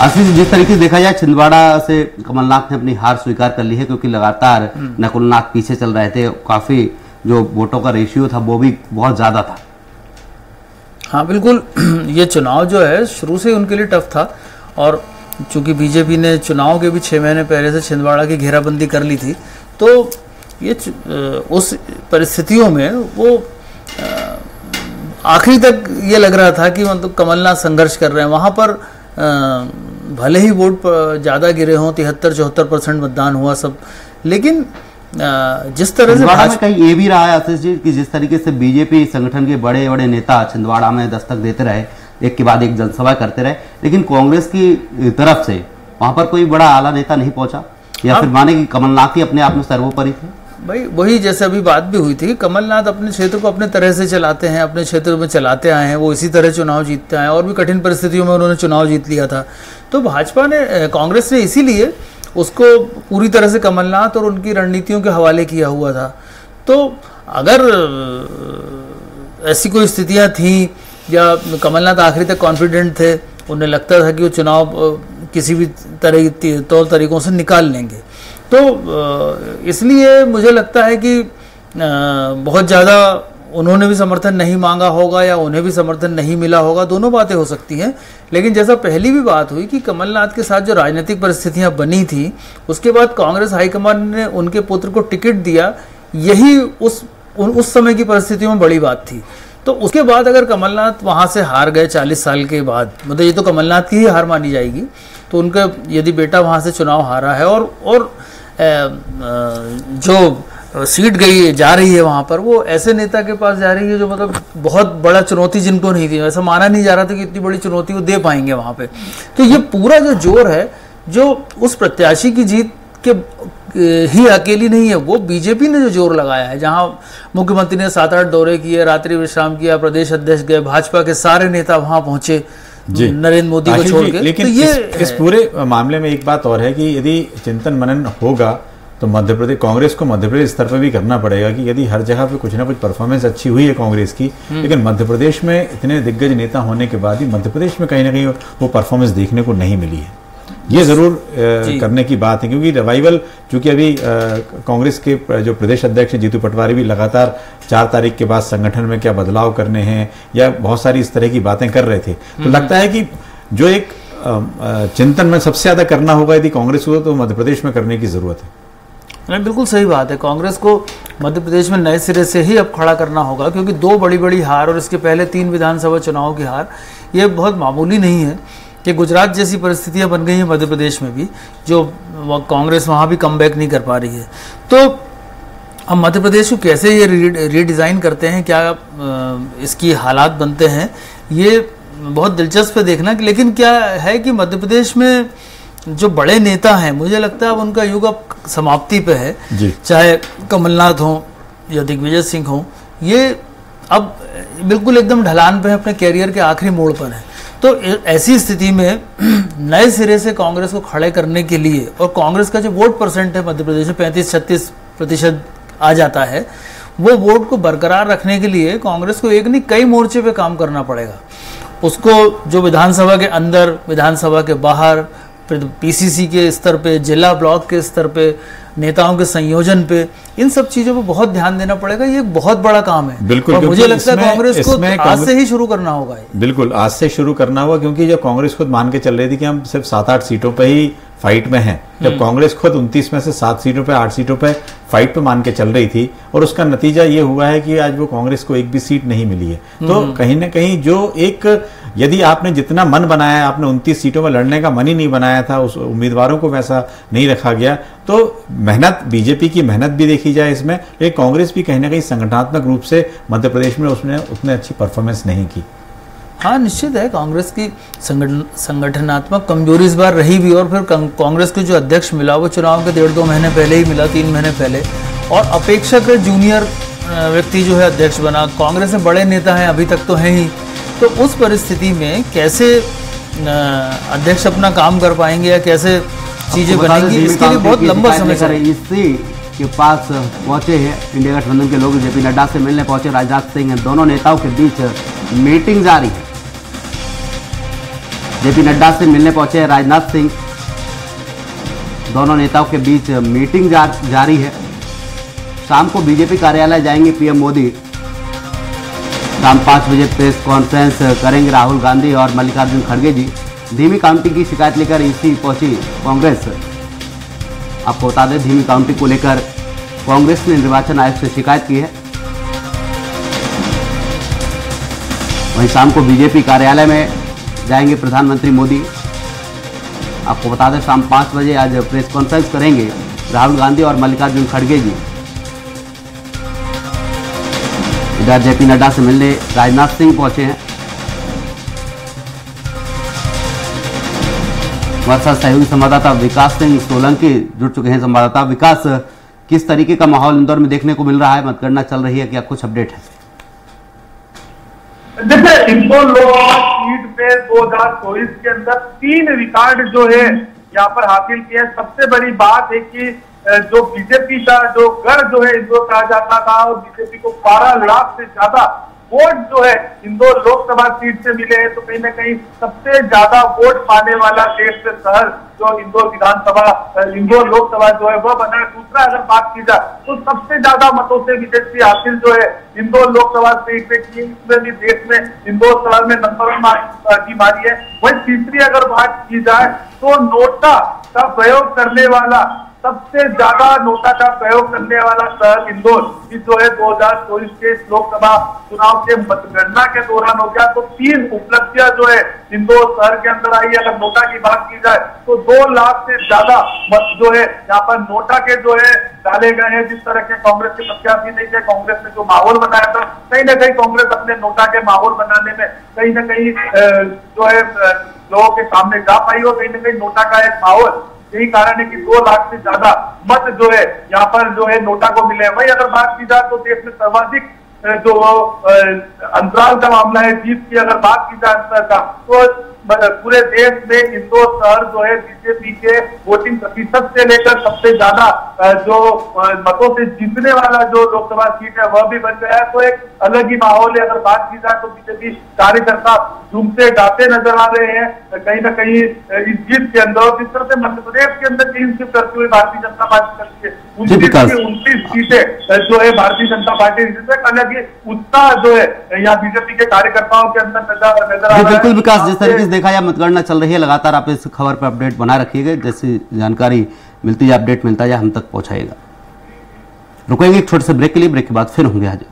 Speaker 1: आशीष, जिस तरीके से देखा जाए, छिंदवाड़ा से कमलनाथ ने अपनी हार स्वीकार कर ली है, क्योंकि लगातार नकुलनाथ पीछे चल रहे थे। काफी जो वोटों का रेशियो था वो भी बहुत ज्यादा था।
Speaker 4: हाँ बिल्कुल, ये चुनाव जो है शुरू से उनके लिए टफ था। और चूंकि बीजेपी ने चुनाव के भी 6 महीने पहले से छिंदवाड़ा की घेराबंदी कर ली थी, तो ये उस परिस्थितियों में वो आखिरी तक ये लग रहा था कि मतलब कमलनाथ संघर्ष कर रहे हैं। वहाँ पर भले ही वोट ज़्यादा गिरे हों, 73-74% मतदान हुआ सब, लेकिन जिस तरह से
Speaker 1: छिंदवाड़ा में कहीं ये भी रहा है आशीष जी कि जिस तरीके से बीजेपी संगठन के बड़े बड़े नेता छिंदवाड़ा में दस्तक देते रहे, एक के बाद एक जनसभा करते रहे, लेकिन कांग्रेस की तरफ से वहां पर कोई बड़ा आला नेता नहीं पहुंचा, या फिर माने कि कमलनाथ ही अपने आप में सर्वोपरि थे।
Speaker 4: भाई वही जैसे अभी बात भी हुई थी, कमलनाथ अपने क्षेत्र को अपने तरह से चलाते हैं, अपने क्षेत्र में चलाते आए हैं, वो इसी तरह चुनाव जीतते आए और भी कठिन परिस्थितियों में उन्होंने चुनाव जीत लिया था। तो भाजपा ने, कांग्रेस ने इसीलिए उसको पूरी तरह से कमलनाथ और उनकी रणनीतियों के हवाले किया हुआ था। तो अगर ऐसी कोई स्थितियां थीं या कमलनाथ आखिरी तक कॉन्फिडेंट थे, उन्हें लगता था कि वो चुनाव किसी भी तौर तरीकों से निकाल लेंगे, तो इसलिए मुझे लगता है कि बहुत ज़्यादा उन्होंने भी समर्थन नहीं मांगा होगा या उन्हें भी समर्थन नहीं मिला होगा, दोनों बातें हो सकती हैं। लेकिन जैसा पहली भी बात हुई कि कमलनाथ के साथ जो राजनीतिक परिस्थितियां बनी थी, उसके बाद कांग्रेस हाईकमान ने उनके पुत्र को टिकट दिया, यही उस समय की परिस्थितियों में बड़ी बात थी। तो उसके बाद अगर कमलनाथ वहाँ से हार गए 40 साल के बाद, मतलब ये तो कमलनाथ की ही हार मानी जाएगी, तो उनका यदि बेटा वहाँ से चुनाव हारा है और जो सीट जा रही है वहाँ पर, वो ऐसे नेता के पास जा रही है जो मतलब बहुत बड़ा चुनौती जिनको नहीं थी, ऐसा माना नहीं जा रहा था कि इतनी बड़ी चुनौती वो दे पाएंगे वहाँ पे। तो ये पूरा जो जोर है, जो उस प्रत्याशी की जीत के ही अकेली नहीं है, वो बीजेपी ने जो जोर लगाया है, जहाँ मुख्यमंत्री ने 7-8 दौरे किए, रात्रि विश्राम किया, प्रदेश अध्यक्ष गए, भाजपा के सारे नेता वहाँ पहुंचे नरेंद्र मोदी को छोड़ के।
Speaker 3: लेकिन
Speaker 4: तो ये
Speaker 3: इस पूरे मामले में एक बात और है कि यदि चिंतन मनन होगा तो मध्य प्रदेश कांग्रेस को मध्य प्रदेश स्तर पर भी करना पड़ेगा कि यदि हर जगह पे कुछ ना कुछ परफॉर्मेंस अच्छी हुई है कांग्रेस की, लेकिन मध्य प्रदेश में इतने दिग्गज नेता होने के बाद भी मध्य प्रदेश में कहीं ना कहीं वो परफॉर्मेंस देखने को नहीं मिली है। ये जरूर करने की बात है, क्योंकि रिवाइवल चूंकि अभी कांग्रेस के जो प्रदेश अध्यक्ष जीतू पटवारी भी लगातार 4 तारीख के बाद संगठन में क्या बदलाव करने हैं या बहुत सारी इस तरह की बातें कर रहे थे। तो लगता है कि जो एक चिंतन में सबसे ज्यादा करना होगा यदि कांग्रेस को, तो मध्य प्रदेश में करने की जरूरत है।
Speaker 4: नहीं, बिल्कुल सही बात है। कांग्रेस को मध्य प्रदेश में नए सिरे से ही अब खड़ा करना होगा, क्योंकि 2 बड़ी हार और इसके पहले 3 विधानसभा चुनाव की हार, ये बहुत मामूली नहीं है कि गुजरात जैसी परिस्थितियां बन गई हैं मध्य प्रदेश में भी, जो कांग्रेस वहां भी कमबैक नहीं कर पा रही है। तो अब मध्य प्रदेश को कैसे ये रीडिज़ाइन करते हैं, क्या इसकी हालात बनते हैं, ये बहुत दिलचस्प है देखना। लेकिन क्या है कि मध्य प्रदेश में जो बड़े नेता हैं, मुझे लगता है अब उनका युग अब समाप्ति पे है। चाहे कमलनाथ हो या दिग्विजय सिंह हो, ये अब बिल्कुल एकदम ढलान पे है, अपने कैरियर के आखिरी मोड़ पर है। तो ऐसी स्थिति में नए सिरे से कांग्रेस को खड़े करने के लिए, और कांग्रेस का जो वोट परसेंट है मध्य प्रदेश में 35-36% आ जाता है, वो वोट को बरकरार रखने के लिए कांग्रेस को एक नहीं कई मोर्चे पे काम करना पड़ेगा। उसको जो विधानसभा के अंदर, विधानसभा के बाहर, पीसीसी के स्तर पे, जिला ब्लॉक के स्तर पे, नेताओं के संयोजन पे, इन सब चीजों पे बहुत ध्यान देना पड़ेगा। ये एक बहुत बड़ा काम है।
Speaker 3: बिल्कुल,
Speaker 4: और मुझे लगता है कांग्रेस को आज से ही शुरू करना होगा।
Speaker 3: बिल्कुल आज से शुरू करना होगा, क्योंकि जब कांग्रेस खुद मान के चल रही थी कि हम सिर्फ 7-8 सीटों पे ही फाइट में हैं, जब कांग्रेस खुद 29 में से 7 सीटों पे 8 सीटों पे फाइट पे मान के चल रही थी, और उसका नतीजा ये हुआ है कि आज वो कांग्रेस को एक भी सीट नहीं मिली है। तो कहीं ना कहीं जो एक, यदि आपने जितना मन बनाया, आपने 29 सीटों में लड़ने का मन ही नहीं बनाया था, उस उम्मीदवारों को वैसा नहीं रखा गया, तो मेहनत, बीजेपी की मेहनत भी देखी जाए इसमें, लेकिन कांग्रेस भी कहीं ना कहीं संगठनात्मक रूप से मध्य प्रदेश में उसने उतने अच्छी परफॉर्मेंस नहीं की।
Speaker 4: हाँ, निश्चित है कांग्रेस की संगठनात्मक कमजोरी इस बार रही भी, और फिर कांग्रेस को जो अध्यक्ष मिला वो चुनाव के 1.5-2 महीने पहले ही मिला, 3 महीने पहले, और अपेक्षाकृत जूनियर व्यक्ति जो है अध्यक्ष बना। कांग्रेस में बड़े नेता हैं अभी तक तो हैं ही, तो उस परिस्थिति में कैसे अध्यक्ष अपना काम कर पाएंगे या कैसे चीजें बनेंगी, इसके लिए बहुत लंबा समय चाहिए।
Speaker 1: इसी के पास पहुंचे हैं इंडिया गठबंधन के लोग, जेपी नड्डा से मिलने पहुंचे राजनाथ सिंह हैं। दोनों नेताओं के बीच मीटिंग जारी है। जेपी नड्डा से मिलने पहुंचे हैं राजनाथ सिंह, दोनों नेताओं के बीच मीटिंग जारी है। शाम को बीजेपी कार्यालय जाएंगे पीएम मोदी। शाम 5 बजे प्रेस कॉन्फ्रेंस करेंगे राहुल गांधी और मल्लिकार्जुन खड़गे जी। धीमी काउंटिंग की शिकायत लेकर ईसी पहुंची कांग्रेस। आपको बता दें, धीमी काउंटिंग को लेकर कांग्रेस ने निर्वाचन आयोग से शिकायत की है। वहीं शाम को बीजेपी कार्यालय में जाएंगे प्रधानमंत्री मोदी। आपको बता दें, शाम 5 बजे आज प्रेस कॉन्फ्रेंस करेंगे राहुल गांधी और मल्लिकार्जुन खड़गे जी। इधर जेपी नड्डा से मिलने राजनाथ सिंह पहुंचे हैं। हमारे साथ सहयोगी संवाददाता विकास सिंह सोलंकी जुड़ चुके हैं। संवाददाता विकास, किस तरीके का माहौल इंदौर में देखने को मिल रहा है? मतगणना चल रही है, क्या कुछ अपडेट है?
Speaker 10: देखिए, इंदौर लोकसभा सीट पे 2024 के अंदर 3 रिकॉर्ड जो है यहाँ पर हासिल किए। सबसे बड़ी बात है कि जो बीजेपी का जो गढ़ जो है इंदौर कहा जाता था, और बीजेपी को 12 लाख से ज्यादा वोट जो है इंदौर लोकसभा सीट से मिले हैं, तो कहीं ना कहीं सबसे ज्यादा वोट पाने वाला देश के शहर जो इंदौर लोकसभा जो है वह बना है। दूसरा अगर बात की जाए तो सबसे ज्यादा मतों से बीजेपी हासिल जो है इंदौर लोकसभा सीट पे की, इसमें भी देश में इंदौर शहर में नंबर 1 की मारी है। वही तीसरी अगर बात की जाए तो नोटा का प्रयोग करने वाला, सबसे ज्यादा नोटा का प्रयोग करने वाला शहर इंदौर जो है 2024 के लोकसभा चुनाव के मतगणना के दौरान हो गया। तो 3 उपलब्धियां जो है इंदौर शहर के अंदर आई। अगर नोटा की बात की जाए तो 2 लाख से ज्यादा मत जो है यहाँ पर नोटा के जो है डाले गए हैं। जिस तरह के कांग्रेस के प्रत्याशी नहीं थे, कांग्रेस ने जो माहौल बनाया था, कहीं ना कहीं कांग्रेस अपने नोटा के माहौल बनाने में कहीं ना कहीं जो है लोगों के सामने जा पाई, और कहीं ना कहीं नोटा का एक माहौल, यही कारण है कि 2 लाख से ज्यादा मत जो है यहाँ पर जो है नोटा को मिले। वही अगर बात की जाए तो देश में सर्वाधिक जो अंतराल का मामला है जीत की, अगर बात की जाए अंतर का, तो पूरे देश में इंदौर शहर जो है बीजेपी के वोटिंग प्रतिशत से लेकर सबसे ज्यादा जो मतों से जीतने वाला जो लोकसभा सीट है वह भी बन गया है। तो एक अलग ही माहौल है। अगर बात की जाए तो बीजेपी कार्यकर्ता झूमते गाते नजर आ रहे हैं कहीं ना कहीं इस जीत के अंदर। जिस तरह से मध्य प्रदेश के अंदर क्लीन स्वीप करते हुए भारतीय जनता पार्टी करती है, 29 सीटें जो है भारतीय जनता पार्टी अलग ही उत्साह जो है यहाँ बीजेपी के कार्यकर्ताओं के अंदर नजर आ रहा है।
Speaker 1: बिल्कुल विकास, जिस तरीके से देखा जाए मतगणना चल रही है, लगातार आप इस खबर पर अपडेट बना रखिएगा। जैसी जानकारी मिलती है, अपडेट मिलता है, हम तक पहुंचाएगा। रुकेंगे एक छोटे से ब्रेक के लिए, ब्रेक के बाद फिर होंगे हाजिर।